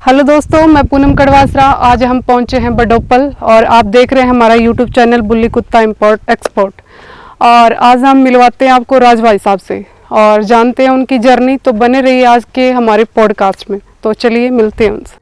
Hello दोस्तों, मैं पूनम कड़वासरा। आज हम पहुंचे हैं बडोपल और आप देख रहे हैं हमारा यूट्यूब चैनल बुल्ली कुत्ता इंपोर्ट एक्सपोर्ट। और आज हम मिलवाते हैं आपको राज भाई साहब से और जानते हैं उनकी जर्नी। तो बने रहिए आज के हमारे पॉडकास्ट में। तो चलिए मिलते हैं उनसे।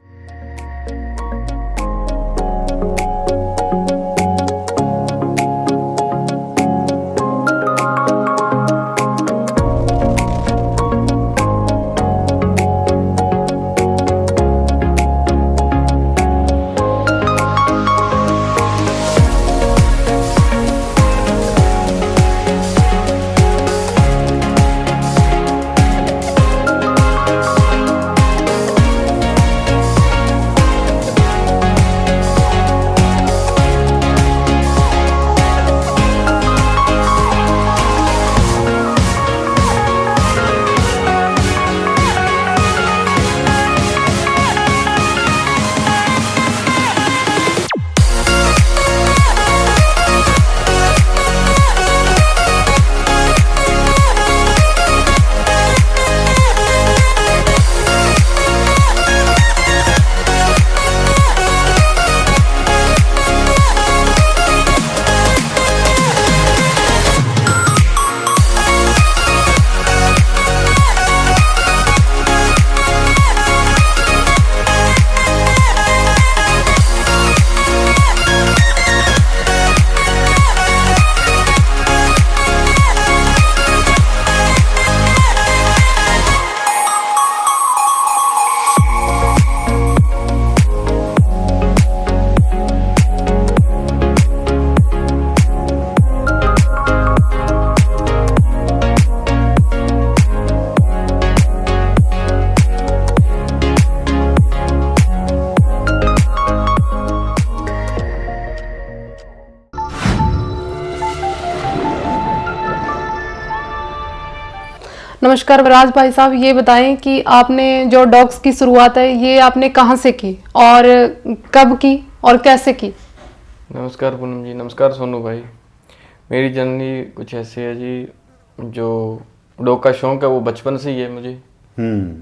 नमस्कार राज भाई साहब, ये बताएं कि आपने जो डॉग्स की शुरुआत है ये आपने कहाँ से की और कब की और कैसे की? नमस्कार पूनम जी। नमस्कार सोनू भाई। मेरी जर्नी कुछ ऐसी है जी, जो डॉग का शौक है वो बचपन से ही है मुझे।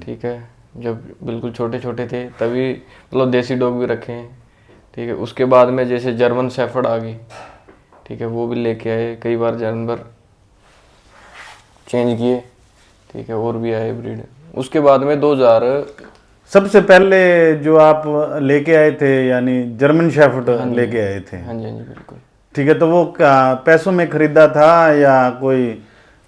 ठीक है, जब बिल्कुल छोटे छोटे थे तभी मतलब देसी डॉग भी रखे हैं। ठीक है, उसके बाद में जैसे जर्मन शेफर्ड आ गई, ठीक है, वो भी लेके आए, कई बार जानवर चेंज किए। ठीक है, और भी आए ब्रीड। उसके बाद में 2000 सबसे पहले जो आप लेके आए थे यानी जर्मन शेफर्ड लेके आए थे? हाँ जी, हाँ जी, बिल्कुल। ठीक है, तो वो पैसों में खरीदा था या कोई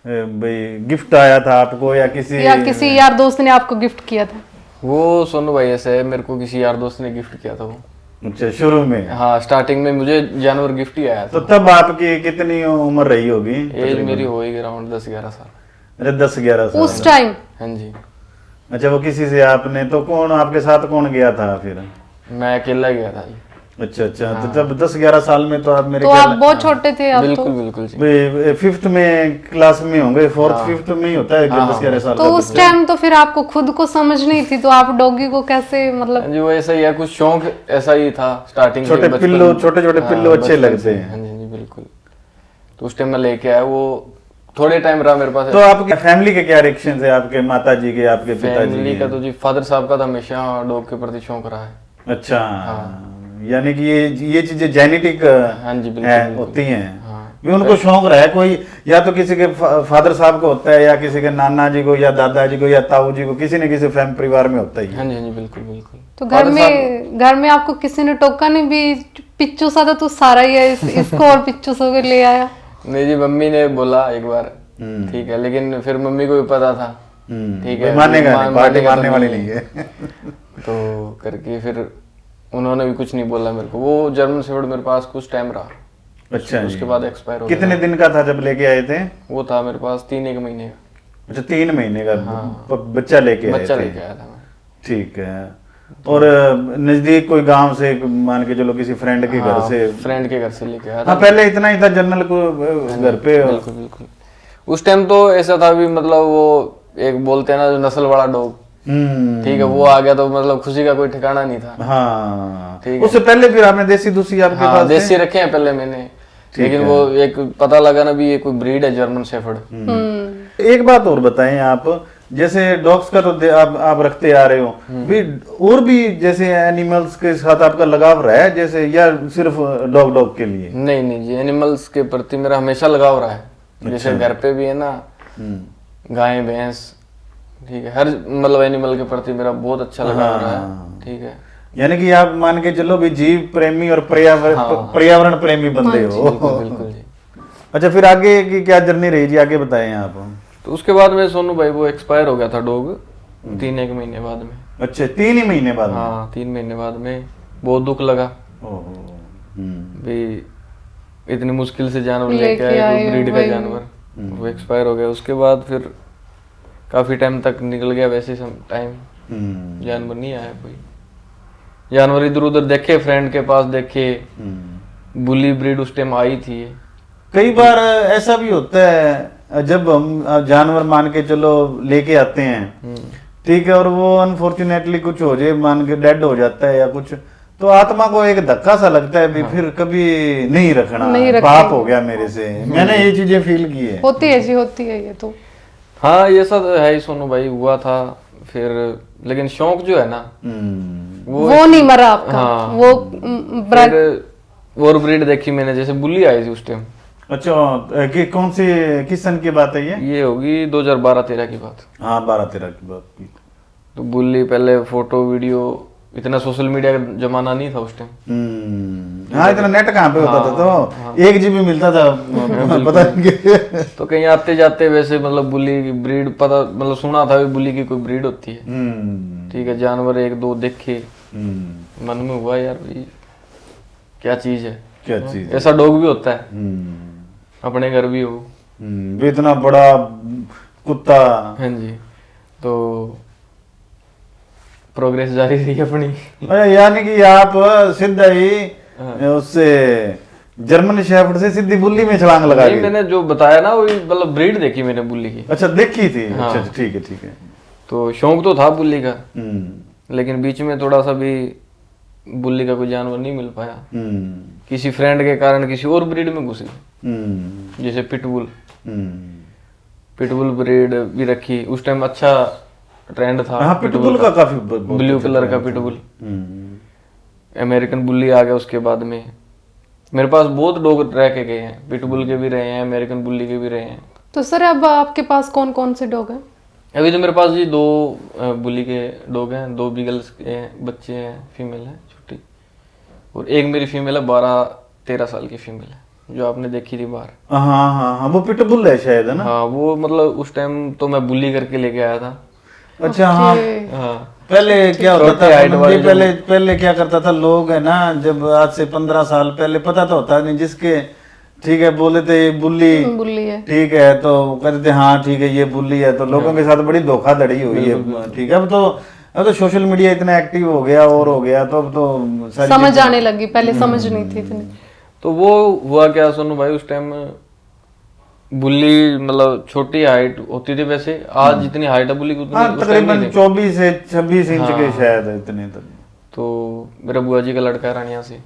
भाई गिफ्ट आया था आपको या किसी यार दोस्त ने आपको गिफ्ट किया था? वो सोनू भाई ऐसा है, मेरे को किसी यार दोस्त ने गिफ्ट किया था वो। अच्छा, शुरू में? हाँ, स्टार्टिंग में मुझे जानवर गिफ्ट ही आया था। तो तब आपकी कितनी उम्र रही होगी? एज मेरी होगी अराउंड 10-11 साल। अरे 10-11 साल उस टाइम? हाँ जी। अच्छा, वो किसी से आपने तो कौन आपके साथ कौन गया था फिर? मैं अकेला गया था। अच्छा, तो तब 10-11 साल में तो आप मेरे तो आप बहुत छोटे थे अब? बिल्कुल तो बिल्कुल जी। 5th में क्लास में होंगे, 4th 5th में ही होता है 10-11 साल तो का। उस टाइम तो फिर आपको खुद को समझ नहीं थी, तो आप डॉगी को कैसे मतलब? जी वो ऐसा ही है, कुछ शौक ऐसा ही था स्टार्टिंग से। छोटे छोटे पिल्लो अच्छे लगते हैं। हाँ जी, बिल्कुल। तो उस टाइम मैं लेके आया, वो थोड़े टाइम रहा मेरे पास। तो आपकी फैमिली के क्या रिएक्शन है? आपके माता जी के, आपके पिताजी फैमिली के? का तो जी फादर साहब का तो हमेशा डॉग के प्रति शौक रहा है। अच्छा, यानी कि ये चीजें जेनेटिक हाँ जी, है, होती हैं। हाँ। भी उनको शौक रहा है कोई, या तो किसी के फादर साहब को होता है या किसी के नाना जी को या दादाजी को या ताऊ जी को, किसी न किसी फैमिली परिवार में होता ही है। हाँ जी, बिल्कुल बिल्कुल। तो घर में आपको किसी ने टोका नहीं भी? पिच्चू सा तो सारा ही है, इसको और पिच्चू सो के ले आया? नहीं जी, मम्मी ने बोला एक बार, ठीक है, लेकिन फिर मम्मी को भी पता था। ठीक है, मानेगा नहीं, पार्टी मारने वाली नहीं है। तो करके फिर उन्होंने भी कुछ नहीं बोला मेरे को। वो जर्मन शेफर्ड मेरे पास कुछ टाइम रहा। अच्छा, उसके बाद एक्सपायर हो गया। कितने दिन का था जब लेके आए थे? वो था मेरे पास 3-1 महीने का। अच्छा, 3 महीने का बच्चा लेके आए थे? बच्चा लेके आया था मैं। ठीक है। और नजदीक कोई गांव से मान के चलो, किसी फ्रेंड के घर से? फ्रेंड के घर से लेके आया था। हाँ, पहले इतना ही था जनरल को घर पे? बिल्कुल बिल्कुल। उस टाइम तो ऐसा था भी, मतलब वो एक बोलते हैं ना जो नस्ल वाला डॉग, ठीक है, वो आ गया तो मतलब खुशी का कोई ठिकाना नहीं था। हाँ, ठीक है। उससे पहले फिर आपने देसी दूसरी आपके हाँ, पास देसी रखे हैं पहले मैंने, लेकिन वो एक पता लगा ना भी ये कोई ब्रीड है जर्मन शेफर्ड। एक बात और बताएं आप, जैसे डॉग्स का तो आप रखते आ रहे हो भी, और भी जैसे एनिमल्स के साथ आपका लगाव रहा है जैसे, या सिर्फ डॉग के लिए? नहीं नहीं जी, एनिमल्स के प्रति मेरा हमेशा लगाव रहा है। जैसे घर पे भी है ना, गाय भैंस, ठीक है, हर मतलब एनिमल के प्रति मेरा बहुत अच्छा लगाव रहा है। ठीक है, यानी कि आप मान के चलो भी जीव प्रेमी और पर्यावरण प्रेमी बंदे हो। बिल्कुल जी। अच्छा, फिर आगे की क्या जर्नी रही जी, आगे बताएं आप। तो उसके बाद में सोनू भाई वो एक्सपायर हो गया था डॉग 3-1 महीने बाद में। अच्छा, 3 ही महीने बाद? हाँ, 3 महीने बाद में बहुत दुख लगा भी, इतनी मुश्किल से जानवर लेके आए, ब्रीड का जानवर, वो एक्सपायर हो गया। उसके बाद फिर काफी टाइम तक निकल गया, वैसे टाइम जानवर नहीं आया कोई। जानवर इधर उधर देखे, फ्रेंड के पास देखे, बुली ब्रीड उस टाइम आई थी। कई बार ऐसा भी होता है जब हम जानवर मान के चलो लेके आते हैं, ठीक है, और वो अनफॉर्चुनेटली कुछ हो जाए, मान के डेड हो जाता है या कुछ, तो आत्मा को एक धक्का सा लगता है भी, फिर कभी नहीं रखना, पाप हो गया मेरे से। मैंने ये चीजें फील की है। होती है जी, होती है ये तो। हाँ, ये सब है ही सोनू भाई, हुआ था फिर, लेकिन शौक जो है ना वो नहीं मरा आपका। हाँ, वो फिर और ब्रीड देखी मैंने, जैसे बुली आई थी उस टाइम। अच्छा, कि कौन सी, किस सन की बात है ये होगी 2012-13 की बात। हाँ, 12-13 की बात की। तो बुली पहले फोटो वीडियो, इतना सोशल मीडिया का जमाना नहीं था उस टाइम। हाँ, इतना नेट कहाँ पे होता था, तो 1 GB मिलता था, पता नहीं। तो कहीं आते जाते वैसे मतलब बुली की ब्रीड पता, मतलब सुना था बुली की कोई ब्रीड होती है। ठीक है, जानवर 1-2 देखे, मन में हुआ यार भाई क्या चीज है, क्या चीज, ऐसा डॉग भी होता है, अपने घर भी हो, भी इतना बड़ा कुत्ता। हाँ जी, तो प्रोग्रेस जारी रही अपनी। यानी कि आप सीधा ही उससे जर्मन शेफर्ड से सीधी बुल्ली में छलांग लगा दी। मैंने जो बताया ना, वही मतलब ब्रीड देखी मैंने बुल्ली की। अच्छा, देखी थी। हाँ। अच्छा, ठीक है, ठीक है। तो शौक तो था बुल्ली का, लेकिन बीच में थोड़ा सा भी बुल्ली का कोई जानवर नहीं मिल पाया। किसी फ्रेंड के कारण किसी और ब्रीड में घुसी, जैसे पिटबुल। पिटबुल ब्रीड भी रखी उस टाइम, अच्छा ट्रेंड था। हाँ, पिटबुल का काफी ब्लू कलर का पिटबुल। अमेरिकन बुल्ली आ गया उसके बाद में। मेरे पास बहुत डॉग रह के गए हैं, पिटबुल के भी रहे हैं, अमेरिकन बुल्ली के भी रहे हैं। तो सर अब आपके पास कौन कौन से डॉग हैं? अभी तो मेरे पास जी 2 बुल्ली के डॉग हैं, 2 बीगल्स के बच्चे हैं, फीमेल है छोटी, और एक मेरी फीमेल है 12-13 साल की फीमेल है, जो आपने देखी थी बाहर। हाँ, वो पिटबुल है शायद, है ना? हाँ, वो मतलब उस टाइम तो मैं बुल्ली करके लेके आया था। अच्छा, हाँ। पहले क्या होता था, पहले क्या करता था लोग, है ना, जब आज से 15 साल पहले, पता तो होता नहीं जिसके, ठीक है, बोले थे बुल्ली है, ठीक है, तो कहते थे हाँ ठीक है ये बुल्ली है, तो लोगों के साथ बड़ी धोखाधड़ी हुई है। ठीक है, अब तो सोशल मीडिया इतना एक्टिव हो गया और हो गया, तो अब तो समझ आने लगी, पहले समझ नहीं थी इतनी। तो वो हुआ क्या सोनू भाई, उस टाइम बुल्ली मतलब छोटी हाइट होती थी, वैसे आज जितनी हाइट है बुल्ली की उतनी तकरीबन 24 से 26 इंच के शायद इतने तक। तो मेरा बुआ जी का लड़का है रानिया से,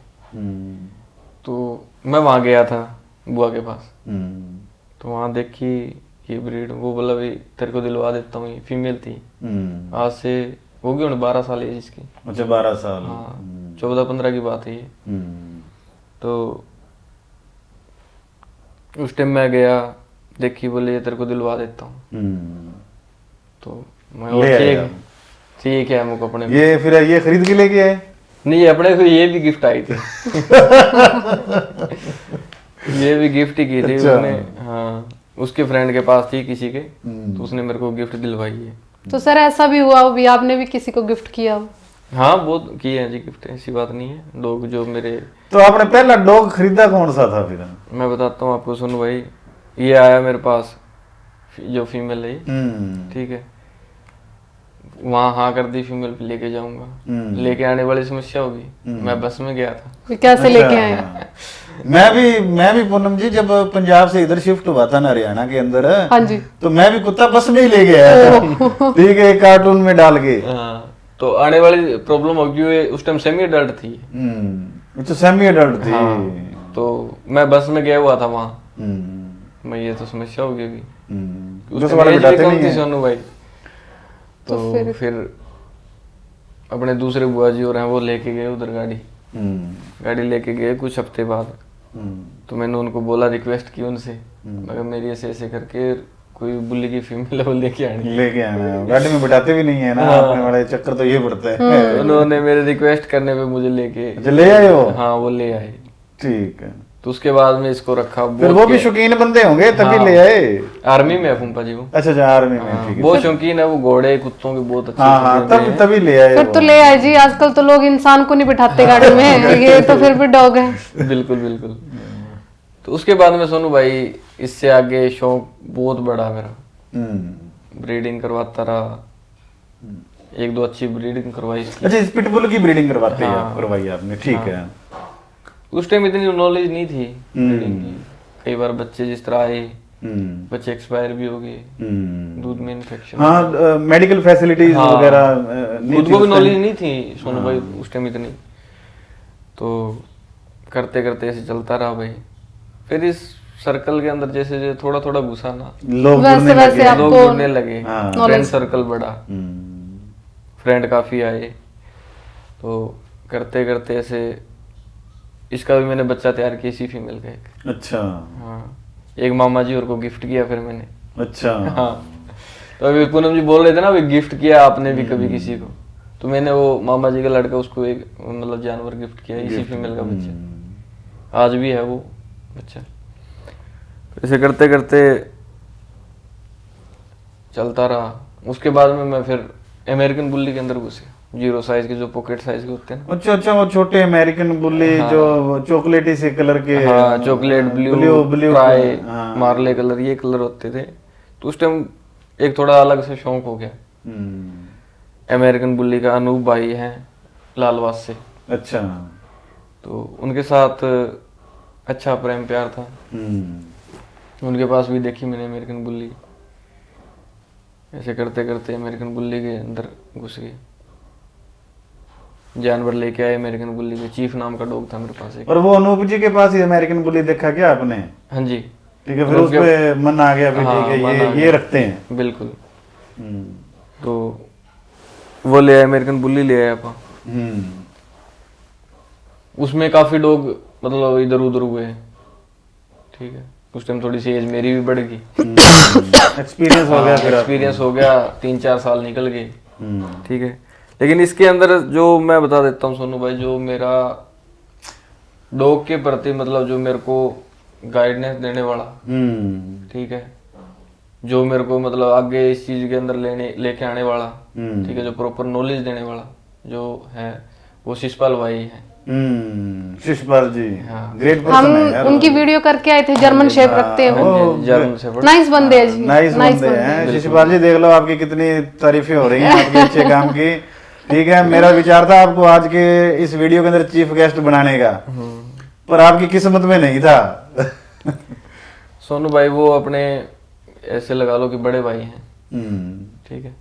तो मैं वहाँ गया था बुआ के पास, तो वहाँ देखी ये ब्रीड, वो बोला भाई तेरे को दिलवा देता हूँ, ये फीमेल थी। आज से होगी 12 साल एज इसकी। अच्छा, 12 साल। हाँ, 14-15 की बात है ये। तो उस टाइम मैं गया, देखी, बोले तेरे को दिलवा देता हूँ। तो मैं ठीक है हमको अपने, ये फिर ये खरीद के लेके आए? नहीं, अपने को ये भी गिफ्ट आई थी। ये भी गिफ्ट ही की थी उसने। हाँ, उसके फ्रेंड के पास थी किसी के, तो उसने मेरे को गिफ्ट दिलवाई है। तो सर ऐसा भी हुआ भी आपने भी किसी को गिफ्ट किया हो? हाँ, बहुत किए हैं जी गिफ्ट, ऐसी बात नहीं है। डॉग जो मेरे, तो आपने पहला डॉग खरीदा कौन सा था फिर? मैं बताता हूँ आपको सुनो भाई, ये आया मेरे पास जो फीमेल है, ठीक है, वहाँ हाँ कर दी फीमेल पे लेके जाऊंगा, लेके आने वाली समस्या होगी, मैं बस में गया था। कैसे लेके आए? मैं भी पूनम जी जब पंजाब से इधर शिफ्ट हुआ था ना, हरियाणा के अंदर, हाँ जी, तो मैं भी कुत्ता बस में ही ले गया था, ठीक है, कार्टून में डाल के। तो आने वाली प्रॉब्लम होगी, उस टाइम सेमी अडल्ट थी। तो सेमी अडल्ट थी। तो मैं बस में गया हुआ था वहाँ, मैं ये तो समस्या होगी अभी। बस वाले बिठाते नहीं है सोनू भाई, तो फिर अपने दूसरे बुआ जी और हैं वो लेके गए उधर गाड़ी गाड़ी लेके गए कुछ हफ्ते बाद। तो मैंने उनको बोला, रिक्वेस्ट की उनसे, मगर मेरी ऐसे ऐसे करके कोई बुल्ली की फीमेल वो लेके आना गाड़ी में बिठाते भी नहीं है ना, अपने वाले चक्कर तो ये पड़ता है। तो उन्होंने मेरे रिक्वेस्ट करने पे मुझे लेके ले आए हो? हाँ वो ले आए। ठीक है। तो उसके बाद में इसको रखा। फिर वो भी शौकीन बंदे होंगे तभी ले आए। आर्मी में है फूफा जी वो। अच्छा आर्मी में, ठीक है। बहुत शौकीन है वो, घोड़े कुत्तों के बहुत अच्छे। हाँ तभी ले आए। फिर तो ले आए जी, आजकल तो लोग इंसान को नहीं बिठाते गाड़ी में, ये तो फिर भी डॉग है। बिल्कुल बिल्कुल। तो उसके बाद में सोनू भाई इससे आगे शौक बहुत बड़ा मेरा, ब्रीडिंग करवाता रहा, एक दो अच्छी ब्रीडिंग करवाई इसकी। अच्छा, इस पिटबुल की ब्रीडिंग करवाई आपने, ठीक है। उस टाइम इतनी नॉलेज नहीं थी ब्रीडिंग की। कई बार बच्चे जिस तरह आए, बच्चे एक्सपायर भी हो गए, दूध में इन्फेक्शन। हाँ, मेडिकल फैसिलिटीज वगैरह खुद को भी नॉलेज नहीं थी सोनू भाई उस टाइम इतनी। तो करते करते ऐसे चलता रहा भाई। फिर इस सर्कल के अंदर जैसे थोड़ा थोड़ा घुसा ना, लोग जुड़ने लगे, फ्रेंड सर्कल बढ़ा, फ्रेंड काफी आए। तो करते करते ऐसे इसका भी मैंने बच्चा तैयार किया इसी फीमेल का एक। अच्छा। हाँ, एक मामा जी और को गिफ्ट किया फिर मैंने। अच्छा। हाँ, तो अभी पूनम जी बोल रहे थे ना, अभी गिफ्ट किया आपने भी कभी किसी को, तो मैंने वो मामा जी का लड़का उसको एक मतलब जानवर गिफ्ट किया, इसी फीमेल का बच्चा। आज भी है वो बच्चा। ऐसे करते करते चलता रहा। उसके बाद में मैं फिर अमेरिकन बुल्ली के अंदर घुसे, 0 साइज के, जो पॉकेट साइज के होते हैं। अच्छा, वो छोटे अमेरिकन बुल्ली जो चॉकलेटी से कलर के। हाँ, चॉकलेट ब्लू फ्राई मार्ले कलर, ये कलर होते थे। तो उस टाइम एक थोड़ा अलग से शौक हो गया। अमेरिकन बुल्ली का अनूप भाई हैं लालवास से। अच्छा। तो उनके साथ अच्छा प्रेम प्यार था। उनके पास भी देखी मैंने अमेरिकन बुल्ली। ऐसे करते करते अमेरिकन बुल्ली के अंदर घुस गए, जानवर लेके आए अमेरिकन बुल्ली के। चीफ नाम का डॉग था मेरे पास एक। और वो अनूप जी के पास ही अमेरिकन बुल्ली देखा क्या आपने? हाँ जी। ठीक है, फिर उस पे मन आ गया, फिर ठीक है ये रखते हैं। बिल्कुल। तो वो ले आए, अमेरिकन बुल्ली ले आए आप। उसमें काफी डॉग मतलब इधर उधर हुए, ठीक है। उस टाइम थोड़ी सी एज मेरी भी बढ़ गई, एक्सपीरियंस हो गया, फिर एक्सपीरियंस हो गया, 3-4 साल निकल गए, ठीक है। लेकिन इसके अंदर जो मैं बता देता हूँ सोनू भाई, जो मेरा डॉग के प्रति मतलब जो मेरे को गाइडेंस देने वाला, ठीक है, जो मेरे को मतलब आगे इस चीज के अंदर लेके आने वाला, ठीक है, जो प्रॉपर नॉलेज देने वाला जो है, वो शिशपाल भाई है। शिशपाल जी, हाँ। ग्रेट पर्सन हम है यार। उनकी वीडियो करके आए थे, जर्मन शेप रखते हैं वो, जर्मन शेफर्ड, नाइस बंदे हैं जी, नाइस बंदे हैं। शिशपाल जी देख लो, आपकी कितनी तारीफें हो रही हैं आपके अच्छे काम की, ठीक है। मेरा विचार था आपको आज के इस वीडियो के अंदर चीफ गेस्ट बनाने का, पर आपकी किस्मत में नहीं था। सोनू भाई वो अपने ऐसे लगा लो कि बड़े भाई हैं, ठीक है।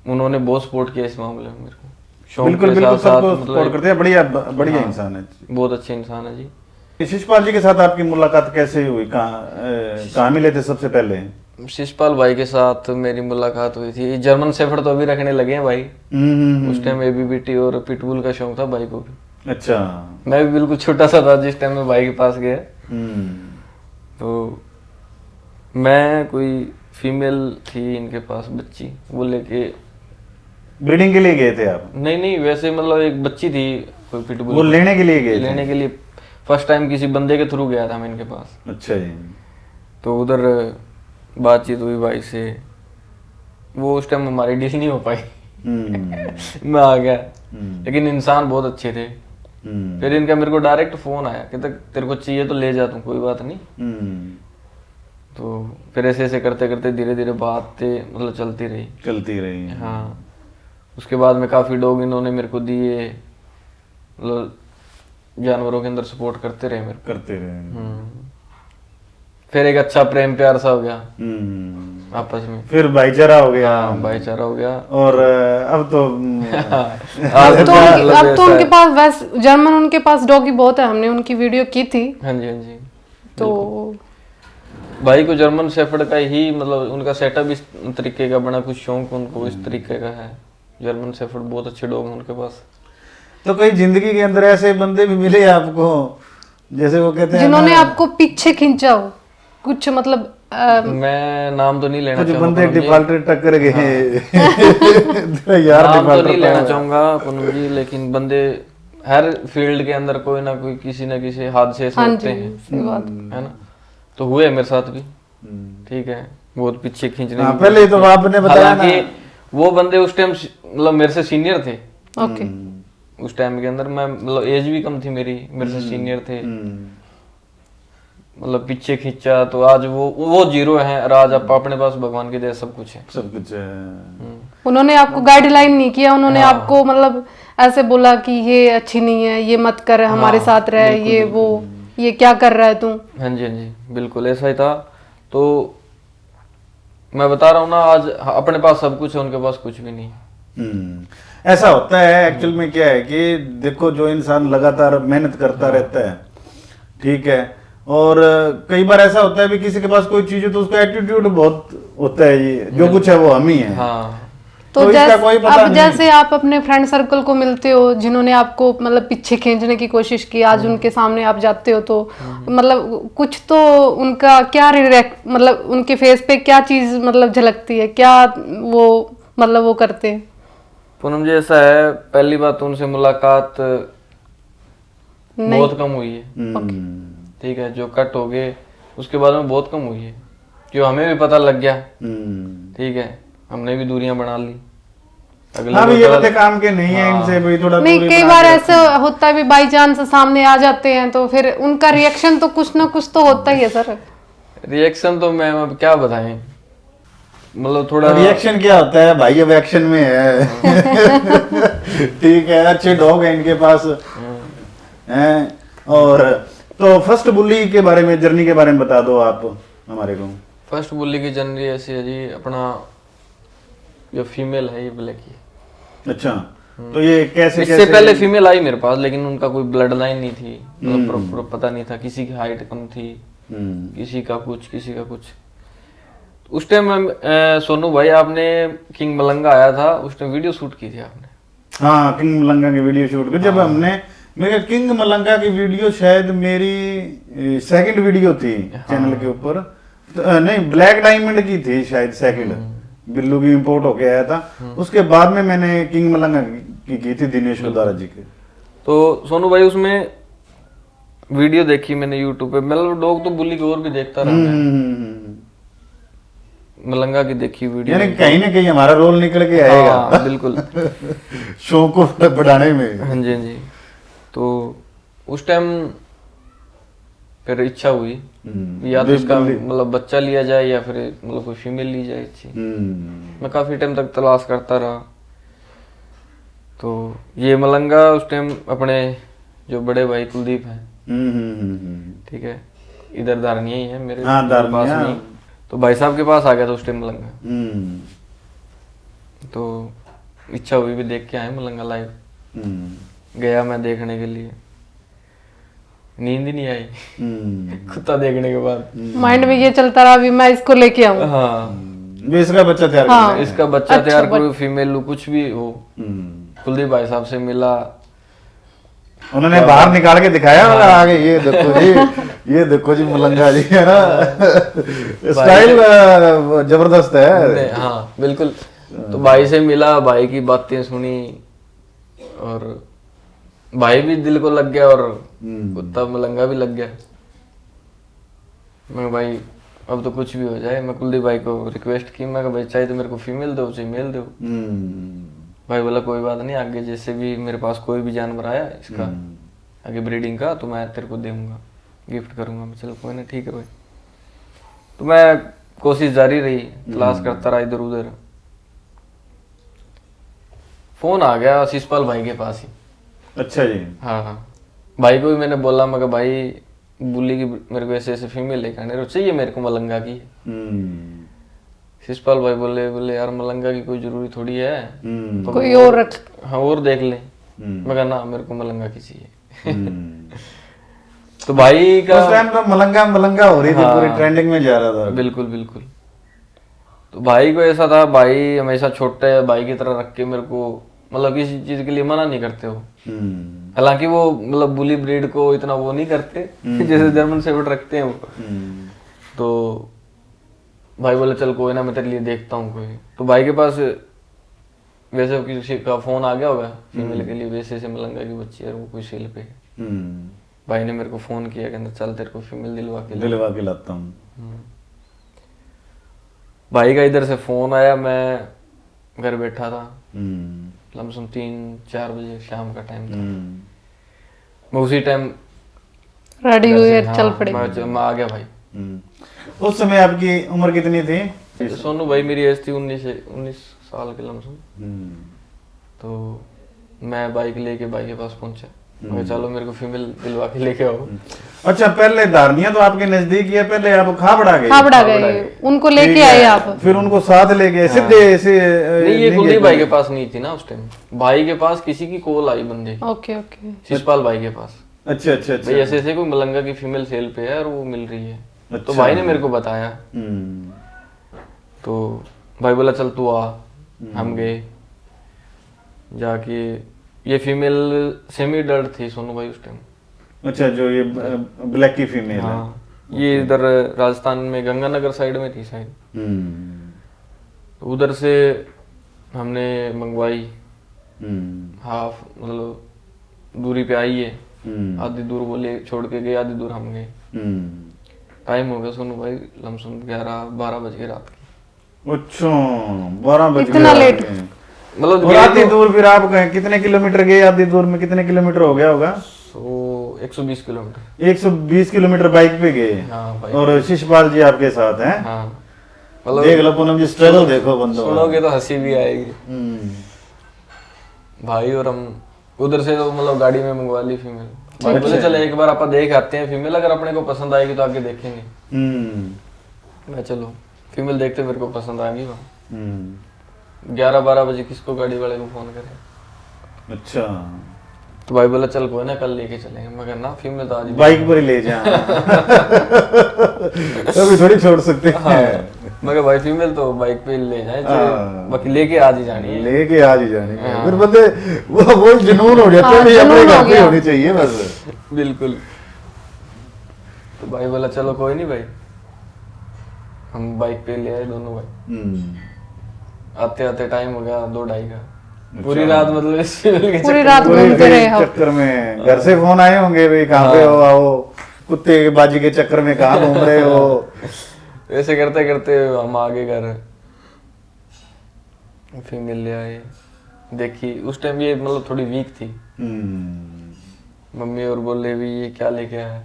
उन्होंने बहुत सपोर्ट किया इस मामले में मेरे को, बिल्कुल बिल्कुल सबको सपोर्ट करते हैं। बढ़िया इंसान है, बहुत अच्छे इंसान है जी। शिशपाल जी के साथ आपकी मुलाकात कैसे हुई? कहाँ मिले थे सबसे पहले? शिशपाल भाई के साथ मेरी मुलाकात हुई थी, जर्मन शेफर्ड तो अभी रखने लगे हैं भाई। उस टाइम एबीबीटी और पिटबुल का शौक था भाई को भी। अच्छा। मैं भी बिल्कुल छोटा सा था जिस टाइम में भाई के पास गया। तो मैं कोई फीमेल थी इनके पास बच्ची, वो लेके ब्रीडिंग के लिए गए थे आप? नहीं वैसे मतलब एक बच्ची थी कोई पिटबुल, वो लेने के लिए गए थे? लेने के लिए फर्स्ट टाइम किसी बंदे के थ्रू गया था मैं इनके पास। अच्छा जी। तो उधर बातचीत हुई भाई से, वो उस टाइम हमारी डील नहीं हो पाई। मैं आ गया, लेकिन इंसान बहुत अच्छे थे। फिर इनका मेरे को डायरेक्ट फोन आया कि तेरे को चाहिए तो ले जा तू, कोई बात नहीं। तो फिर ऐसे ऐसे करते करते धीरे धीरे बातें मतलब चलती रही। हाँ, उसके बाद में काफी डॉग इन्होंने मेरे को दिए, मतलब जानवरों के अंदर सपोर्ट करते रहे मेरे को। फिर एक अच्छा प्रेम प्यार सा हो गया आपस में, फिर भाईचारा हो गया। हाँ, भाईचारा हो गया। और अब तो अब तो उनके पास वैसे जर्मन, उनके पास डॉगी बहुत है, हमने उनकी वीडियो की थी। हाँ जी, हाँ जी। तो भाई को जर्मन शेफर्ड का ही मतलब उनका सेटअप इस तरीके का बना, कुछ शौक उनको इस तरीके का है। जर्मन शेफर्ड बहुत अच्छे डॉग हैं उनके पास। तो कई जिंदगी के अंदर ऐसे बंदे भी मिले आपको, जैसे वो कहते हैं जिन्होंने ना, आपको पीछे खींचा हो कुछ, मतलब मैं नाम तो नहीं लेना कुछ चाहूंगा बंदे पूनम जी। डिफॉल्टर टक्कर गए यार, नाम तो डिफॉल्टर नहीं लेना चाहूंगा पूनम जी, लेकिन बंदे हर फील्ड के अंदर कोई ना कोई किसी न किसी हादसे से हाँ होते जी, हैं, सही बात। है ना। तो हुए मेरे साथ भी, ठीक है, बहुत पीछे खींचने हाँ, की पहले कोशिश तो की। आपने बताया ना, हालांकि वो बंदे उस टाइम मतलब मेरे से सीनियर थे। ओके। उस टाइम के अंदर मैं मतलब एज भी कम थी मेरी, मेरे से सीनियर थे, मतलब पीछे खींचा तो आज वो जीरो है और आज आप अपने पास भगवान की दया सब कुछ है। सब कुछ है। उन्होंने आपको गाइडलाइन नहीं किया, उन्होंने आपको मतलब ऐसे बोला कि ये अच्छी नहीं है, ये मत कर, हमारे साथ रह, ये वो, ये क्या कर रहा है तू। हाँ जी, हाँ जी, बिल्कुल ऐसा ही था। तो मैं बता रहा हूँ ना, आज अपने पास सब कुछ है, उनके पास कुछ भी नहीं। ऐसा होता है एक्चुअल में। क्या है कि देखो, जो इंसान लगातार मेहनत करता रहता है, ठीक है, और कई बार ऐसा होता है भी किसी के पास कोई चीज है तो उसका एटीट्यूड बहुत होता है, ये जो कुछ है वो हम ही है। हाँ, तो इसका जैसे कोई पता अब नहीं। जैसे आप अपने फ्रेंड सर्कल को मिलते हो जिन्होंने आपको मतलब पीछे खींचने की कोशिश की, आज उनके सामने आप जाते हो तो मतलब कुछ तो उनका क्या रिएक्ट, मतलब उनके फेस पे क्या चीज मतलब झलकती है, क्या वो मतलब वो करते हैं। पूनम जी ऐसा है, पहली बात तो उनसे मुलाकात बहुत कम हुई है, ठीक है, जो कट हो गए उसके बाद में बहुत कम हुई है, क्यों हमें भी पता लग गया, ठीक है, हमने भी दूरियां बना ली। हाँ, भी ये बंदे काम के नहीं है, इनसे भी थोड़ा नहीं, दूरी कई बना बार के ऐसा होता है भी बाई चांस सामने आ जाते हैं तो फिर उनका रिएक्शन तो कुछ ना कुछ तो होता ही है सर। रिएक्शन तो मैं अब क्या बताएं, मतलब थोड़ा रिएक्शन क्या होता है भाई, अब एक्शन में है। ठीक है, अच्छे डॉग है इनके पास हैं। और तो फर्स्ट बुल्ली के बारे में, जर्नी के बारे में बता दो आप हमारे को। फर्स्ट बुल्ली की जर्नी ऐसी है जी, अपना जो फीमेल है ये ब्लैक की। अच्छा, तो ये कैसे इससे पहले फीमेल आई मेरे पास, लेकिन उनका कोई ब्लड लाइन नहीं थी, मतलब प्रॉपर पता नहीं था, किसी की हाइट कम थी, किसी का कुछ, किसी का कुछ। उस टाइम सोनू भाई आपने किंग मलंगा आया था, उस टाइम वीडियो शूट की थी आपने। हाँ, किंग मलंगा की वीडियो शूट की जब हमने, मेरे किंग मलंगा की वीडियो शायद मेरी सेकंड वीडियो थी चैनल के ऊपर, नहीं ब्लैक डायमंड की थी शायद सेकंड, बिल्लू की इंपोर्ट होके आया था। उसके बाद में मैंने किंग मलंगा की थी दिनेश उदारा जी के। तो सोनू भाई उसमें वीडियो देखी मैंने यूट्यूब पे, मतलब डॉग तो बुल्ली की और भी देखता रहा मैं, मलंगा की देखी वीडियो, यानी कहीं ना कहीं हमारा रोल निकल के आएगा। हाँ, बिल्कुल। शो को बढ़ाने में। हाँ जी, हाँ जी। तो उस टाइम फिर इच्छा हुई या तो इसका मतलब बच्चा लिया जाए या फिर मतलब कोई फीमेल ली जाए अच्छी। मैं काफी टाइम तक तलाश करता रहा। तो ये मलंगा उस टाइम अपने जो बड़े भाई कुलदीप हैं, ठीक है, इधर दारनिया ही है मेरे पास में, तो भाई साहब के पास आ गया था उस टाइम मलंगा। तो इच्छा हुई भी देख के आए मलंगा लाइव। गया मैं देखने के लिए, नींद ही नहीं आई कुत्ता देखने के बाद। माइंड में ये चलता रहा भी मैं इसको लेके आऊं। हाँ, भी इसका बच्चा तैयार हाँ, इसका बच्चा तैयार करूँ, फीमेल लू कुछ भी हो। कुलदीप भाई साहब से मिला, उन्होंने बाहर निकाल के दिखाया आगे, ये देखो जी, ये देखो जी मलंगा जी, है ना, स्टाइल जबरदस्त है। हाँ बिल्कुल। तो भाई से मिला, भाई की बातें सुनी और भाई भी दिल को लग गया और कुत्ता मलंगा भी लग गया। मैं भाई अब तो कुछ भी हो जाए, मैं कुलदीप भाई को रिक्वेस्ट की, मैं भाई चाहे तो मेरे को फीमेल दो, चाहे मेल दो। भाई बोला कोई बात नहीं, आगे जैसे भी मेरे पास कोई भी जानवर आया इसका आगे ब्रीडिंग का तो मैं तेरे को दूंगा, गिफ्ट करूंगा। मैं चलो कोई ना, ठीक है भाई। तो मैं कोशिश जारी रही, तलाश करता रहा इधर उधर। फोन आ गया शिषपाल भाई के पास ही। अच्छा जी। हाँ हाँ, भाई को भी मैंने बोला, मैं भाई बुल्ली की मेरे को ऐसे ऐसे फीमेल लेकर आने चाहिए मेरे को मलंगा की। शिषपाल भाई बोले यार मलंगा की कोई जरूरी थोड़ी है, तो कोई और रख, हाँ और देख ले। मैं कहा ना मेरे को मलंगा की चाहिए। तो भाई का उस टाइम तो मलंगा मलंगा हो रही थी, पूरी ट्रेंडिंग में जा रहा था। बिल्कुल बिल्कुल। तो भाई को ऐसा था, भाई हमेशा छोटे भाई की तरह रख के मेरे को मतलब किसी चीज के लिए मना नहीं करते हो। हालांकि वो मतलब बुली ब्रीड को इतना वो नहीं करते जैसे जर्मन शेफर्ड रखते हैं वो। तो भाई बोले चल कोई ना, मैं तेरे लिए देखता हूँ कोई। तो भाई के पास वैसे किसी का फोन आ गया होगा फीमेल के लिए, वैसे से मलंगा की बच्ची है वो कोई सेल पे है। भाई ने मेरे को फोन किया, कहते चल तेरे को फीमेल दिलवा के लाता हूँ। भाई का इधर से फोन आया, मैं घर बैठा था, लमसम 3-4 बजे शाम का टाइम था। मैं उसी टाइम रेडी हुए चल पड़े। मैं आ गया भाई। उस समय आपकी उम्र कितनी थी? सोनू भाई मेरी एज थी 19 साल के लमसम। तो मैं बाइक लेके भाई के पास पहुंचा, मैं चलो मेरे को फीमेल दिलवा के लेके आओ। अच्छा, पहले धारनिया तो आपके नजदीक ही है, पहले आप खाबड़ा गए, उनको लेके आए आप, फिर उनको साथ ले गए सीधे ऐसे? नहीं, ये कुलदीप भाई के पास नहीं थी ना उस टाइम, भाई के पास किसी की कॉल आई बंदे की। Okay okay. शिशपाल भाई के पास। अच्छा अच्छा अच्छा। भाई ऐसे कोई मलंगा की फीमेल सेल पे है और वो मिल रही है। तो भाई ने मेरे को बताया। तो भाई बोला चल तू आ। हम गए जाके, ये फीमेल सेमी डर्ड थी सोनू भाई उस टाइम। अच्छा, जो ये ब्लैक की फीमेल है। ये इधर राजस्थान में गंगानगर साइड में थी शायद। उधर से हमने मंगवाई, हाफ मतलब दूरी पे आई है। आधी दूर वो ले छोड़ के गए, आधी दूर हम गए। टाइम हो गया सोनू भाई लमसम 11-12 बज गए रात के। अच्छा, 12 बज गए इतना लेट? मतलब आधी दूर फिर आप कितने किलोमीटर गए? आधी दूर में कितने किलोमीटर हो गया होगा? 120 किलोमीटर। 120 किलोमीटर बाइक पे गए। और शिशपाल जी आपके साथ हैं? मतलब देख लो पूनम जी, स्ट्रगल देखो बंदो। सुनोगे तो हंसी भी आएगी। भाई और हम उधर से तो मतलब गाड़ी में मंगवा ली फीमेल। भाई बोले चल एक बार आप देख आते हैं फीमेल, अगर अपने को पसंद आएगी तो आगे देखेंगे। मैं चलो फीमेल देखते, मेरे को पसंद आ गई वहाँ। 11-12 बजे किसको गाड़ी वाले को फोन करे। अच्छा। तो भाई बोला चल कोई ना कल लेके चलेंगे। मगर ना फीमेल तो आज बाइक पर ही ले जा अभी थोड़ी छोड़ सकते हैं। मगर भाई फीमेल तो बाइक पे ले जाए, बाकी लेके आज ही जानी है। लेके आज ही जानी है। फिर बंदे वो जुनून हो जाता है, अपने घर पे होनी चाहिए बस। बिल्कुल। तो भाई बोला चलो कोई नहीं भाई, हम बाइक पे ले आए दोनों भाई। आते आते टाइम हो गया 2-2:30 का। पूरी रात मतलब इस पूरी रात घूमते रहे हम चक्कर में। घर से फोन आए होंगे भाई कहाँ पे हो, आओ, कुत्ते के बाजी के चक्कर में कहाँ घूम रहे हो। ऐसे करते करते हम आगे घर, फीमेल ले आए। देखी उस टाइम ये मतलब थोड़ी वीक थी। मम्मी और बोले भी ये क्या लेके आया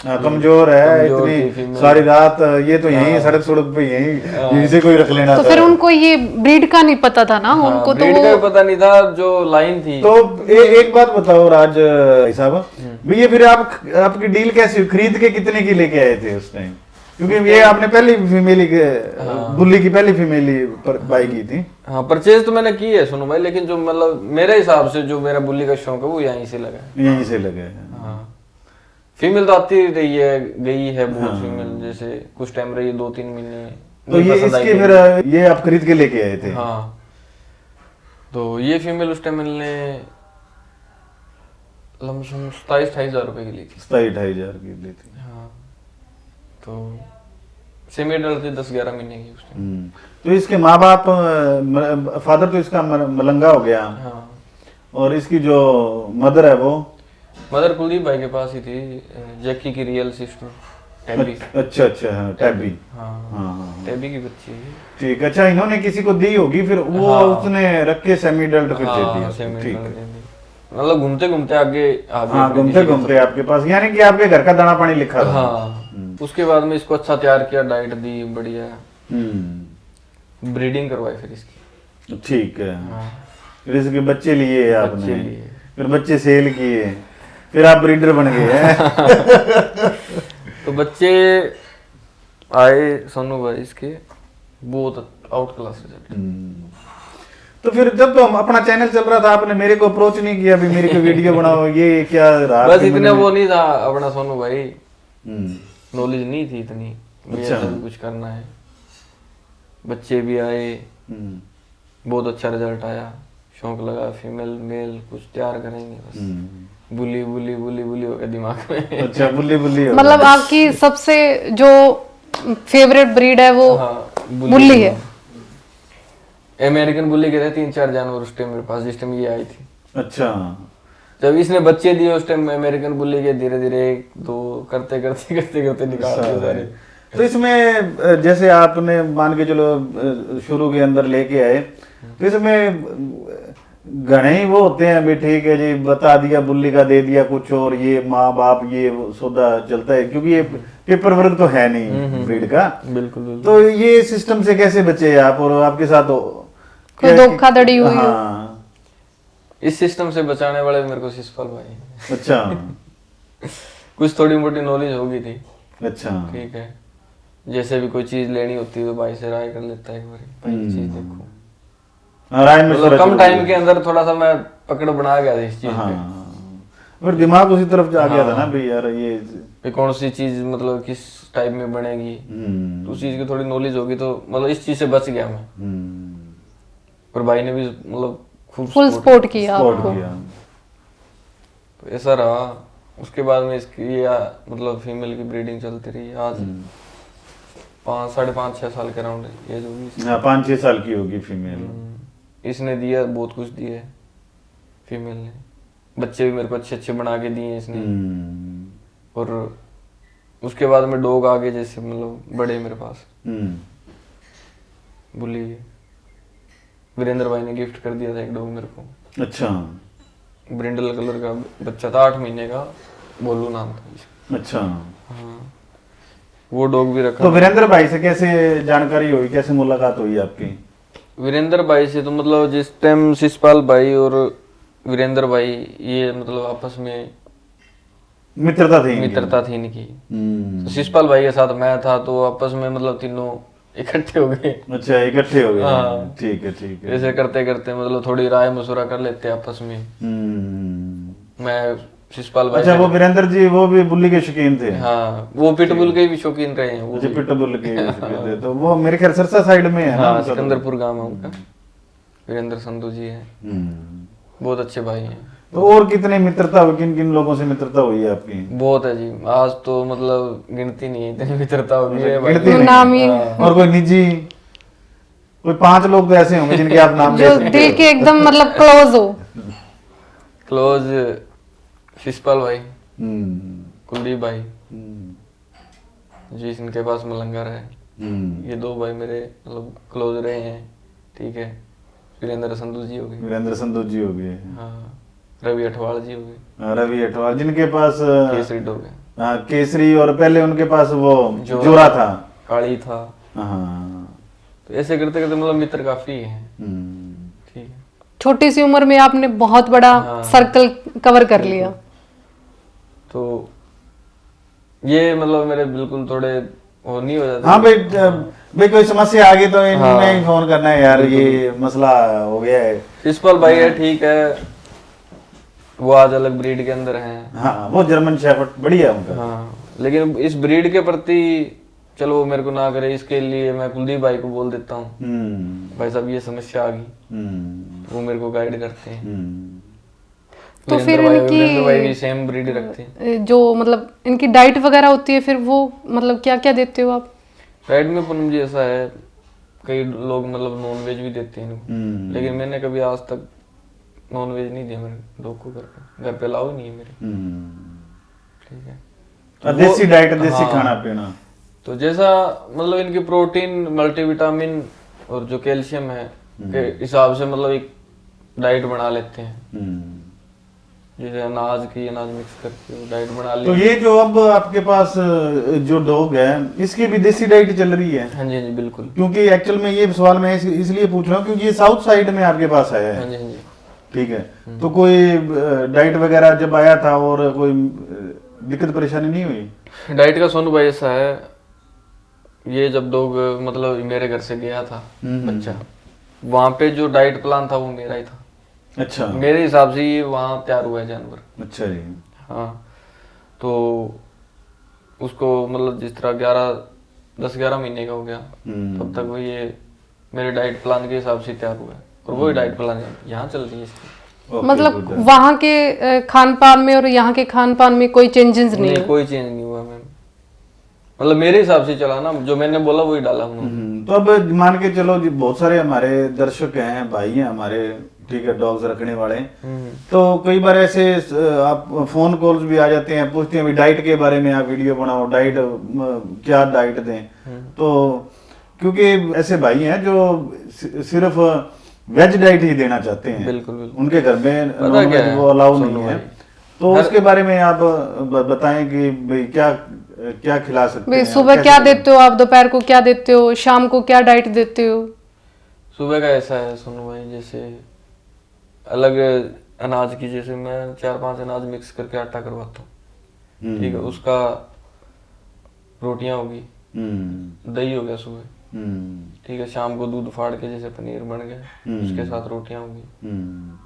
कमजोर है इतनी सारी रात, ये तो यहीं सड़क सड़क पे यहीं से कोई रख लेना। तो फिर उनको ये ब्रीड का नहीं पता था ना, उनको तो ब्रीड का पता नहीं था, जो लाइन थी। तो एक बात बताओ राज साहब, भैया फिर आपकी डील कैसी, खरीद के कितने की लेके आए थे उस टाइम? क्योंकि ये आपने पहली फीमेली बुल्ली की पहली फीमेली बाई की थी। हाँ, परचेज तो मैंने की है सुनो भाई, लेकिन जो मतलब मेरे हिसाब से जो मेरा बुल्ली का शौक है वो यहीं से लगा है। यहीं से लगा है। हाँ, फीमेल तो आती रही है, गई है बहुत फीमेल, जैसे कुछ टाइम रही 2-3 महीने। तो ये इसके फिर ये आप खरीद के लेके आए थे? हाँ, तो ये फीमेल उस टाइम मैंने लमसम 27-28 हजार रुपए की ली थी। 27-28 हजार की ली थी। हाँ, तो सेमी अडल्ट थी 10-11 महीने की उस टाइम। तो इसके माँ बाप, फादर तो इसका मलंगा हो गया। हाँ, और इसकी जो मदर है वो मदर कुलदीप भाई के पास ही थी, जैकी की रियल सिस्टर टैबी। अच्छा अच्छा, हाँ टैबी। हाँ, टैबी की बच्ची है। ठीक। अच्छा, इन्होंने किसी को दी होगी फिर वो, उसने रख के सेमी अडल्ट फिर दे दिया। ठीक, मतलब घूमते घूमते आगे हाँ, घूमते घूमते आपके पास, यानी कि आपके घर का दाना पानी लिखा था। हाँ, उसके बाद में इसको अच्छा तैयार किया, डाइट दी बढ़िया, ब्रीडिंग करवाई फिर इसकी। ठीक है। फिर इसके बच्चे लिए आपने, फिर बच्चे सेल किए, फिर आप ब्रीडर बन गए हैं। तो बच्चे आए सोनू भाई इसके, बहुत आउट क्लास रिजल्ट। तो फिर जब तो अपना चैनल चल रहा था आपने मेरे को अप्रोच नहीं किया भी मेरी कोई वीडियो बनाओ, ये क्या रहा बस आपके मन इतना में? वो नहीं था अपना सोनू भाई, हम्म, नॉलेज नहीं थी इतनी भी अच्छा। ऐसा भी कुछ करना है। बच्चे भी आए, हम्म, बहुत अच्छा रिजल्ट आया, शौक लगा फीमेल मेल कुछ तैयार करेंगे बस। हम्म। बुली बुली बुली बुली हो गया दिमाग में। अच्छा, बुल्ली बुल्ली हो मतलब गया। आपकी सबसे जो फेवरेट ब्रीड है वो हाँ बुल्ली है। अमेरिकन बुल्ली के थे 3-4 जानवर उस टाइम मेरे पास, जिस टाइम ये आई थी। अच्छा, जब इसने बच्चे दिए उस टाइम अमेरिकन बुल्ली के धीरे धीरे 1-2 करते करते करते करते निकाल दिए सारे। तो इसमें जैसे आपने मान के चलो शुरू के अंदर लेके आए, तो इसमें घने ही वो होते हैं भी ठीक है जी, बता दिया बुल्ली का दे दिया कुछ और, ये माँ बाप ये वो सौदा चलता है, क्योंकि ये पेपर वर्क तो है नहीं ब्रीड का। बिल्कुल बिल्कुल। तो ये सिस्टम से कैसे बचे आप, और आपके साथ कोई धोखाधड़ी हुई हो? हाँ, इस सिस्टम से बचाने वाले मेरे को शिषपाल भाई हैं। अच्छा कुछ थोड़ी मोटी नॉलेज होगी थी, अच्छा, ठीक है। जैसे भी कोई चीज लेनी होती है तो भाई से राय कर लेता है एक बार, भाई ये चीज देखो। हाँ, राय में मतलब कम टाइम के अंदर थोड़ा सा मैं पकड़ बना गया था इस चीज पे। हाँ, फिर दिमाग उसी तरफ जा गया था ना भाई यार ये। कि कौन सी चीज मतलब किस टाइप में बनेगी, तो उस चीज की थोड़ी नॉलेज होगी तो मतलब इस चीज से बच गया मैं। और भाई ने भी मतलब खूब फुल सपोर्ट किया सपोर्ट आपको। किया। तो ऐसा रहा। उसके बाद में इसकी ये मतलब फीमेल की ब्रीडिंग चलती रही। आज 5-5.5-6 साल के अराउंड एज होगी। हाँ, 5-6 साल की होगी फीमेल। इसने दिया बहुत कुछ दिया फीमेल ने, बच्चे भी मेरे को अच्छे अच्छे बना के दिए इसने। और उसके बाद में डॉग आगे जैसे मतलब बड़े मेरे पास बुली वीरेंद्र भाई ने गिफ्ट कर दिया था एक डॉग मेरे को। अच्छा ब्रिंडल कलर का बच्चा था, 8 महीने का, बोलू नाम था इसका। अच्छा, हाँ, वो डॉग भी रखा। तो वीरेंद्र भाई से कैसे जानकारी हुई, कैसे मुलाकात हुई आपकी? वीरेंद्र भाई से तो मतलब जिस टाइम शिषपाल भाई और वीरेंद्र भाई ये मतलब आपस में मित्रता थी इनकी? मित्रता थी इनकी। तो शिषपाल भाई के साथ मैं था तो आपस में मतलब तीनों इकट्ठे हो गए। अच्छा, इकट्ठे हो गए। हाँ। ठीक है ठीक है। ऐसे करते करते मतलब थोड़ी राय मशुरा कर लेते आपस में। मैं शिषपाल भाई अच्छा, वो वीरेंद्र जी वो भी बुल्ली के शौकीन थे? हाँ, वो पिटबुल के भी शौकीन रहे हैं वो अच्छा, भी। पिटबुल के भी शौकीन थे। तो वो मेरे ख्याल सरसा साइड में है ना हाँ, उनका तो? सिकंदरपुर गांव है उनका। वीरेंद्र संधू जी हैं, बहुत अच्छे भाई हैं। तो और कितने मित्रता हुई, किन किन लोगों से मित्रता हुई है आपकी? बहुत है जी, आज तो मतलब गिनती नहीं है, इतनी मित्रता हो गई है भाई। गिनती नहीं। नाम ही और कोई निजी, कोई 5 लोग तो ऐसे होंगे जिनके आप नाम ले जो सकते दिल हो। के एकदम मतलब क्लोज हो। क्लोज शिषपाल भाई, हम्म, कुलदीप भाई हम्म, जी, इनके पास मलंगर है। ये 2 भाई मेरे मतलब क्लोज रहे हैं, ठीक है। वीरेंद्र संधू जी हो गए। वीरेंद्र संधू जी हो गए। हाँ, रवि अठवाल जी हो गए। रवि अठवाल जिनके पास केसरी डॉग है। हाँ, केसरी, और पहले उनके पास वो जोरा था। काली था। हाँ। तो ऐसे करते करते मतलब मित्र काफी है, ठीक है। छोटी सी उम्र में आपने बहुत बड़ा सर्कल कवर कर लिया। तो ये मतलब मेरे बिल्कुल थोड़े वो नहीं हो जाते। हाँ भाई, भाई कोई समस्या आ गई तो इन्हें ही फोन करना है यार, ये मसला हो गया है। शिषपाल भाई है, ठीक है, वो आज अलग ब्रीड के अंदर हैं। हाँ, वो जर्मन शेफर्ड बढ़िया है उनका। हाँ, लेकिन इस ब्रीड के प्रति चलो वो मेरे को ना करे, इसके लिए मैं कुलदीप भाई को बोल देता हूँ, भाई साहब ये समस्या आ गई, वो मेरे को गाइड करते हैं। तो फिर वीरेंद्र भाई भी सेम ब्रीड रखते हैं। जो मतलब इनकी डाइट वगैरह होती है, फिर वो मतलब क्या क्या देते हो आप? डाइट में पूनम जी ऐसा है, कई लोग मतलब नॉन वेज भी देते हैं इनको, लेकिन मैंने कभी आज तक नॉन वेज नहीं दिया मेरे डॉग को। घर पे अलाउ नहीं है मेरे, ठीक है। देसी डाइट, देसी खाना पीना। तो जैसा मतलब इनकी प्रोटीन, मल्टीविटामिन और जो कैल्शियम है के हिसाब से मतलब एक डाइट बना लेते हैं। जैसे अनाज मिक्स करके डाइट बना ली। तो ये जो अब आपके पास जो डॉग है, इसकी भी देसी डाइट चल रही है? हाँ जी, हाँ जी, बिल्कुल। क्योंकि एक्चुअल में ये सवाल मैं इसलिए पूछ रहा हूँ क्योंकि ये साउथ साइड में आपके पास आया हाँ है। जी, हाँ जी। ठीक है, तो कोई डाइट वगैरह जब आया था और कोई दिक्कत परेशानी नहीं हुई? डाइट का सोनू भाई ऐसा है, ये जब डॉग मतलब मेरे घर से गया था बच्चा, वहाँ पे जो डाइट प्लान था वो मेरा ही था। अच्छा मेरे हिसाब से ये वहाँ तैयार हुआ है जानवर। अच्छा जी। हाँ, तो उसको मतलब जिस तरह 10-11 महीने का हो गया, तब तक वो ये मेरे डाइट प्लान के हिसाब से तैयार हुआ है, और वही डाइट प्लान यहाँ चल रही है इसकी। ओके, मतलब good है। वहाँ के खान पान में और यहाँ के खान पान में कोई चेंजेस नहीं है? कोई चेंज नहीं हुआ मैम, मतलब मेरे हिसाब से चला ना, जो मैंने बोला वही डाला उन्होंने। तो अब मान के चलो जी, बहुत सारे हमारे दर्शक हैं, भाई हैं हमारे, ठीक है, डॉग्स रखने वाले, तो कई बार ऐसे आप फोन कॉल्स भी आ जाते हैं, पूछते हैं डाइट के बारे में, आप वीडियो बनाओ, डाइट क्या डाइट दें। तो क्योंकि ऐसे भाई हैं जो सिर्फ वेज डाइट ही देना चाहते हैं, बिल्कुल बिल्कुल। उनके घर में पता नॉन क्या वेज है, वो अलाउ सुनो नहीं है, भाई, तो उसके बारे में आप बताएं कि भाई क्या क्या खिला सकते भाई हैं, सुबह कैसे क्या करें? देते हो आप, दोपहर को क्या देते हो, शाम को क्या डाइट देते हो? सुबह का ऐसा है सोनू भाई, जैसे अलग अनाज की, जैसे मैं 4-5 अनाज मिक्स करके आटा करवाता हूँ, ठीक है, उसका रोटियां होगी, दही हो गया सुबह, ठीक है, शाम को दूध फाड़ के जैसे पनीर बन गया, उसके साथ रोटियां होगी,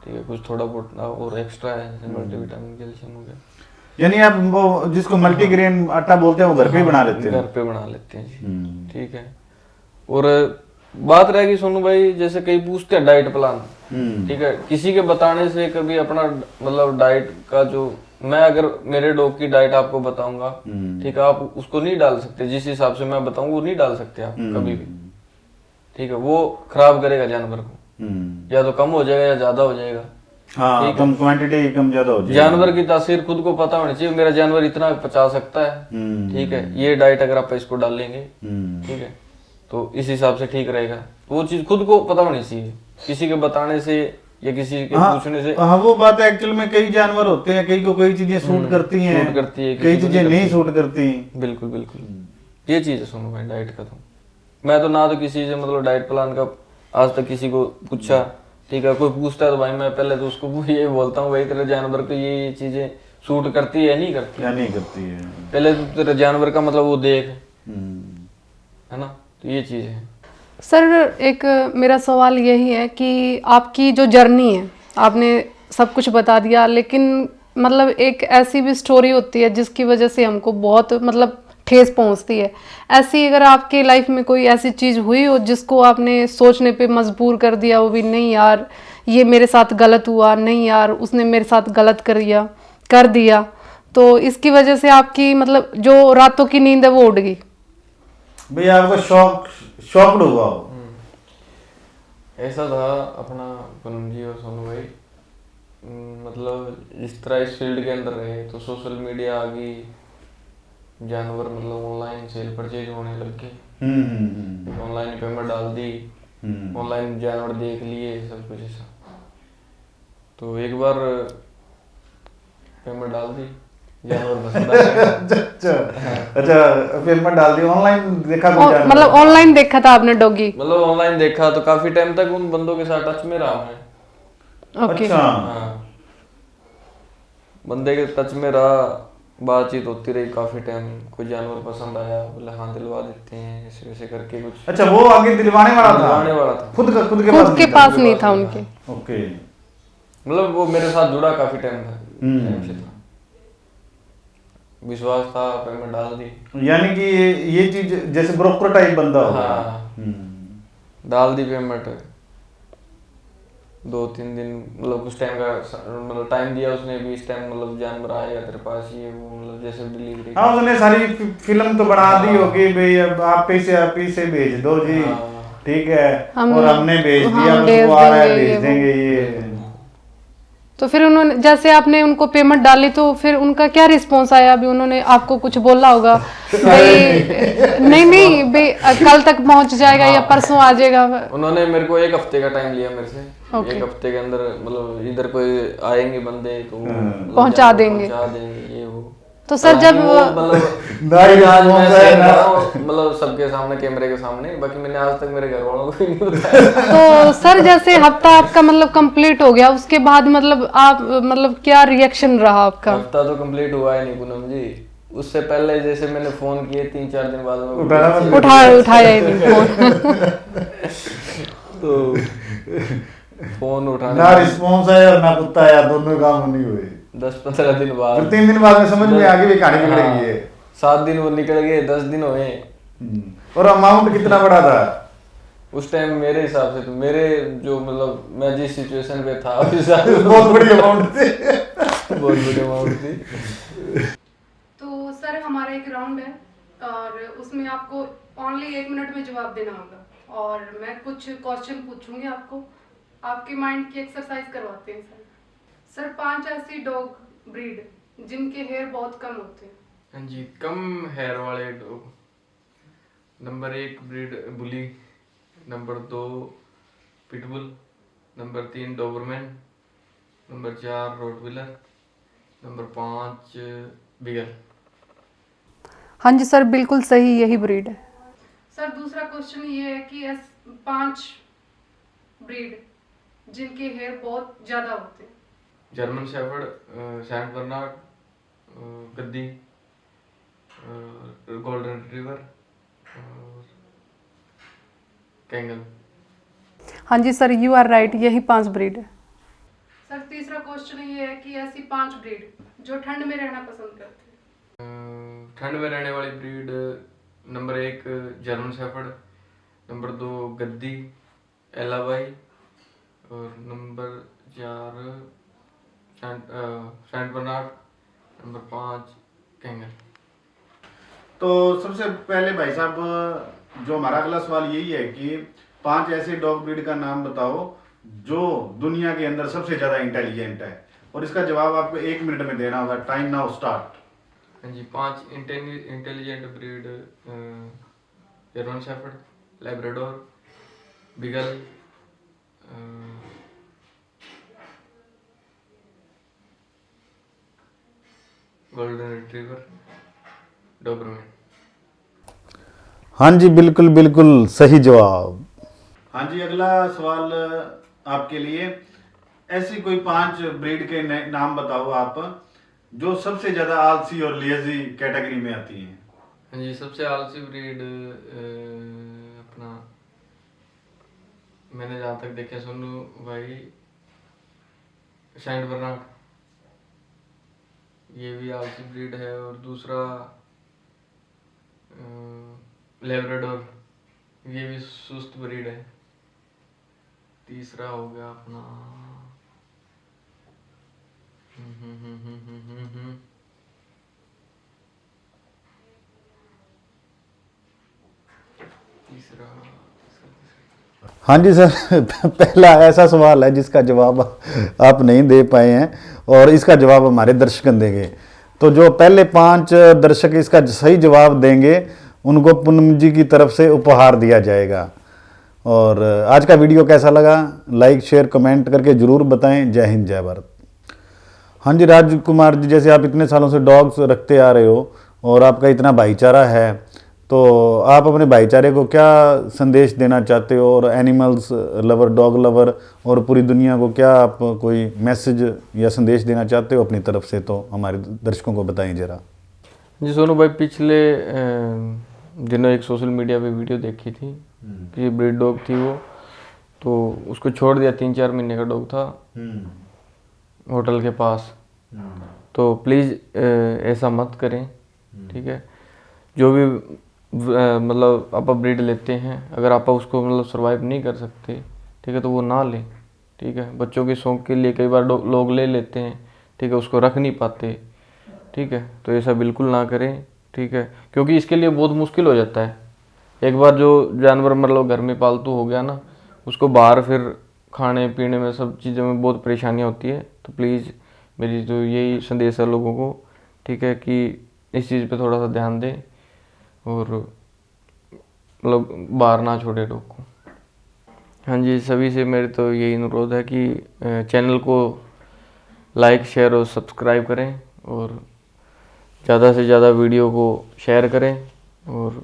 ठीक है, कुछ थोड़ा बहुत और एक्स्ट्रा है, जैसे मल्टीविटामिन, कैल्शियम हो गया। यानी आप वो जिसको मल्टीग्रेन आटा बोलते हैं वो घर पे ही बना लेते हैं? घर पे बना लेते हैं जी, ठीक है। और बात रहेगी सोनू भाई, जैसे कई पूछते हैं डाइट प्लान, ठीक है, किसी के बताने से कभी अपना मतलब डाइट का जो मैं अगर मेरे डॉग की डाइट आपको बताऊंगा, ठीक है, आप उसको नहीं डाल सकते, जिस हिसाब से मैं बताऊंगा वो नहीं डाल सकते आप कभी भी, ठीक है, वो खराब करेगा जानवर को, या तो कम हो जाएगा या ज्यादा हो जाएगा। हाँ, कम क्वांटिटी कम ज्यादा हो जाएगी। जानवर की तासीर खुद को पता होनी चाहिए, मेरा जानवर इतना पचा सकता है, ठीक है, ये डाइट अगर आप इसको डाल लेंगे, ठीक है, तो इस हिसाब से ठीक रहेगा, वो चीज खुद को पता होनी चाहिए, किसी के बताने से या किसी के पूछने से। हाँ, वो बात है, एक्चुअल में कई जानवर होते हैं, कई को कई चीजें सूट करती हैं, सूट करती है, कई चीजें नहीं सूट करती। बिल्कुल बिल्कुल, ये चीज है सुनो भाई डाइट का। तो मैं तो ना तो किसी से मतलब डाइट प्लान का आज तक किसी को पूछा, ठीक है, कोई पूछता है तो भाई मैं पहले तो उसको ये बोलता हूँ भाई तेरे जानवर को ये चीजें सूट करती है नहीं करती, या नहीं करती है, पहले तो तेरे जानवर का मतलब वो देख, है ना, तो ये चीज है। सर एक मेरा सवाल यही है कि आपकी जो जर्नी है, आपने सब कुछ बता दिया, लेकिन मतलब एक ऐसी भी स्टोरी होती है जिसकी वजह से हमको बहुत मतलब ठेस पहुंचती है। ऐसी अगर आपके लाइफ में कोई ऐसी चीज़ हुई हो जिसको आपने सोचने पे मजबूर कर दिया हो भी, नहीं यार ये मेरे साथ गलत हुआ, नहीं यार उसने मेरे साथ गलत कर दिया, तो इसकी वजह से आपकी मतलब जो रातों की नींद है वो उड़ गई? भैया आपको शॉक्ड हुआ हो? ऐसा था अपना पूनम जी और सोनू भाई, मतलब इस तरह इस फील्ड के अंदर रहे तो सोशल मीडिया आ गई, जानवर मतलब ऑनलाइन सेल परचेज होने लग गए, ऑनलाइन पेमेंट डाल दी, ऑनलाइन जानवर देख लिए, सब कुछ ऐसा। तो एक बार पेमेंट डाल दी, जानवर पसंद आ गया। अच्छा, पेमेंट डाल दी, ऑनलाइन देखा कोई जानवर? मतलब ऑनलाइन देखा था आपने डॉगी? मतलब ऑनलाइन देखा, तो काफी टाइम तक उन बंदों के साथ टच में रहा मैं। ओके। अच्छा, हाँ, बंदे के टच में रहा, बातचीत होती रही काफी टाइम, कोई जानवर पसंद आया बोले हाँ दिलवा देते हैं, ऐसे वैसे करके कुछ। अच्छा, वो आगे दिलवाने वाला था? दिलवाने वाला था, खुद खुद के पास नहीं था उनके? ओके, मतलब वो मेरे साथ जुड़ा काफी टाइम से था, विश्वास था, पेमेंट डाल दी। यानी कि ये चीज जैसे ब्रोकर टाइप बंदा होगा। हाँ, डाल दी पेमेंट, 2-3 दिन मतलब कुछ टाइम का मतलब टाइम दिया उसने भी, इस टाइम मतलब जानवर आएगा तेरे पास, ये वो मतलब जैसे डिलीवरी। हाँ, उसने सारी फिल्म तो बना दी होगी भाई, अब आप पैसे भेज दो जी, ठीक है, और हमने भेज दिया, उसको आ रहा है, भेज देंगे ये। तो फिर उन्होंने, जैसे आपने उनको पेमेंट डाली तो फिर उनका क्या रिस्पॉन्स आया? अभी उन्होंने आपको कुछ बोला होगा भाई नहीं भाई कल तक पहुंच जाएगा या परसों आ जाएगा? उन्होंने मेरे को 1 हफ्ते का टाइम लिया मेरे से, 1 हफ्ते के अंदर मतलब इधर कोई आएंगे बंदे तो मतलब पहुंचा देंगे ये वो। तो सर जब मतलब सबके सामने, कैमरे के सामने, बाकी मैंने आज तक मेरे घर वालों को नहीं बताया। तो सर जैसे हफ्ता आपका मतलब कंप्लीट हो गया, उसके बाद मतलब आप मतलब क्या रिएक्शन रहा आपका? हफ्ता तो कंप्लीट हुआ ही नहीं पूनम जी, उससे पहले जैसे मैंने फोन किए 3-4 दिन बाद में उठाया ही नहीं फोन। तो ना रिस्पॉन्स आया और ना कुत्ता आया, दोनों काम नहीं हुए। 10-15 दिन फिर बाद 3 दिन बाद में समझ में आ गई भी कहानी बिगड़ गई है। 7 दिन वो निकल गए, 10 दिन हुए। और अमाउंट कितना बड़ा था उस टाइम मेरे हिसाब से तो मेरे जो मतलब मैं जिस सिचुएशन पे था उस हिसाब से बहुत बड़ी अमाउंट थी। बहुत बड़ी अमाउंट थी। तो सर हमारा एक राउंड है और उसमें आपको ओनली 1 मिनट में जवाब देना होगा और मैं कुछ क्वेश्चन पूछूंगी आपको, आपके माइंड की एक्सरसाइज करवाते हैं सर। सर 5 ऐसी डॉग ब्रीड जिनके हेयर बहुत कम होते हैं। हाँ जी, कम हेयर वाले dog. Number 1 breed bully, number 2 pitbull, number 3 Doberman, number 4 Rottweiler, number 5 beagle. हाँ जी सर, बिल्कुल सही, यही ब्रीड है। सर दूसरा क्वेश्चन ये है कि 5 ब्रीड जिनके हेयर बहुत ज्यादा होते हैं। जर्मन शेफर्ड, सैंट बर्नार्ड, गद्दी, गोल्डन रिट्रीवर और कैंगल। हाँ जी सर, यू आर राइट, यही 5 ब्रीड है। सर तीसरा क्वेश्चन ये है कि ऐसी 5 ब्रीड जो ठंड में रहना पसंद करते हैं। ठंड में रहने वाली breed, number 1 German shepherd, number 2 Gaddi Alabai और number 4 Saint Bernard, number 5 Kangal. तो सबसे पहले भाई साहब जो हमारा अगला सवाल यही है कि 5 ऐसे डॉग ब्रीड का नाम बताओ जो दुनिया के अंदर सबसे ज्यादा इंटेलिजेंट है, और इसका जवाब आपको 1 मिनट में देना होगा। Time now start. हाँ जी, 5 intelligent breed, German shepherd, Labrador, beagle, golden retriever, Doberman. हाँ जी, बिल्कुल बिल्कुल सही जवाब। हाँ जी, अगला सवाल आपके लिए, ऐसी कोई 5 ब्रीड के नाम बताओ आप जो सबसे ज्यादा आलसी और लेजी कैटेगरी में आती हैं। हाँ जी, सबसे आलसी ब्रीड अपना मैंने जहाँ तक देखा सोनू भाई, सैंट बर्नार्ड, ये भी आलसी ब्रीड है। और दूसरा लैब्राडोर, ये भी सुस्त ब्रीड है। तीसरा हो गया अपना तीसरा। हाँ जी सर, पहला ऐसा सवाल है जिसका जवाब आप नहीं दे पाए हैं और इसका जवाब हमारे दर्शक देंगे। तो जो पहले 5 दर्शक इसका सही जवाब देंगे उनको पूनम जी की तरफ से उपहार दिया जाएगा। और आज का वीडियो कैसा लगा, लाइक शेयर कमेंट करके ज़रूर बताएं। जय हिंद, जय भारत। हाँ जी राजकुमार जी, जैसे आप इतने सालों से डॉग्स रखते आ रहे हो और आपका इतना भाईचारा है, तो आप अपने भाईचारे को क्या संदेश देना चाहते हो, और एनिमल्स लवर, डॉग लवर और पूरी दुनिया को क्या आप कोई मैसेज या संदेश देना चाहते हो अपनी तरफ से, तो हमारे दर्शकों को बताएं जरा। जी सोनू भाई, पिछले दिनों एक सोशल मीडिया पे वीडियो देखी थी कि ब्रीड डॉग थी वो, तो उसको छोड़ दिया। 3-4 महीने का डॉग था होटल के पास। तो प्लीज़ ऐसा मत करें, ठीक है। जो भी मतलब आप ब्रीड लेते हैं, अगर आप उसको मतलब सर्वाइव नहीं कर सकते, ठीक है, तो वो ना लें, ठीक है। बच्चों के शौक के लिए कई बार लोग ले लेते हैं, ठीक है, उसको रख नहीं पाते, ठीक है। तो ऐसा बिल्कुल ना करें, ठीक है, क्योंकि इसके लिए बहुत मुश्किल हो जाता है। एक बार जो जानवर मतलब घर में पालतू हो गया ना, उसको बाहर फिर खाने पीने में सब चीज़ों में बहुत परेशानियाँ होती है। तो प्लीज़ मेरी तो यही संदेश है लोगों को, ठीक है, कि इस चीज़ पे थोड़ा सा ध्यान दें और मतलब बाहर ना छोड़े डॉग को। हाँ जी, सभी से मेरे तो यही अनुरोध है कि चैनल को लाइक शेयर और सब्सक्राइब करें और ज़्यादा से ज़्यादा वीडियो को शेयर करें और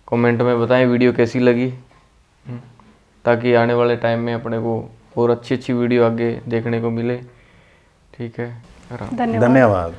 कमेंट में बताएं वीडियो कैसी लगी, ताकि आने वाले टाइम में अपने को और अच्छी वीडियो आगे देखने को मिले, ठीक है। धन्यवाद। धन्यवाद।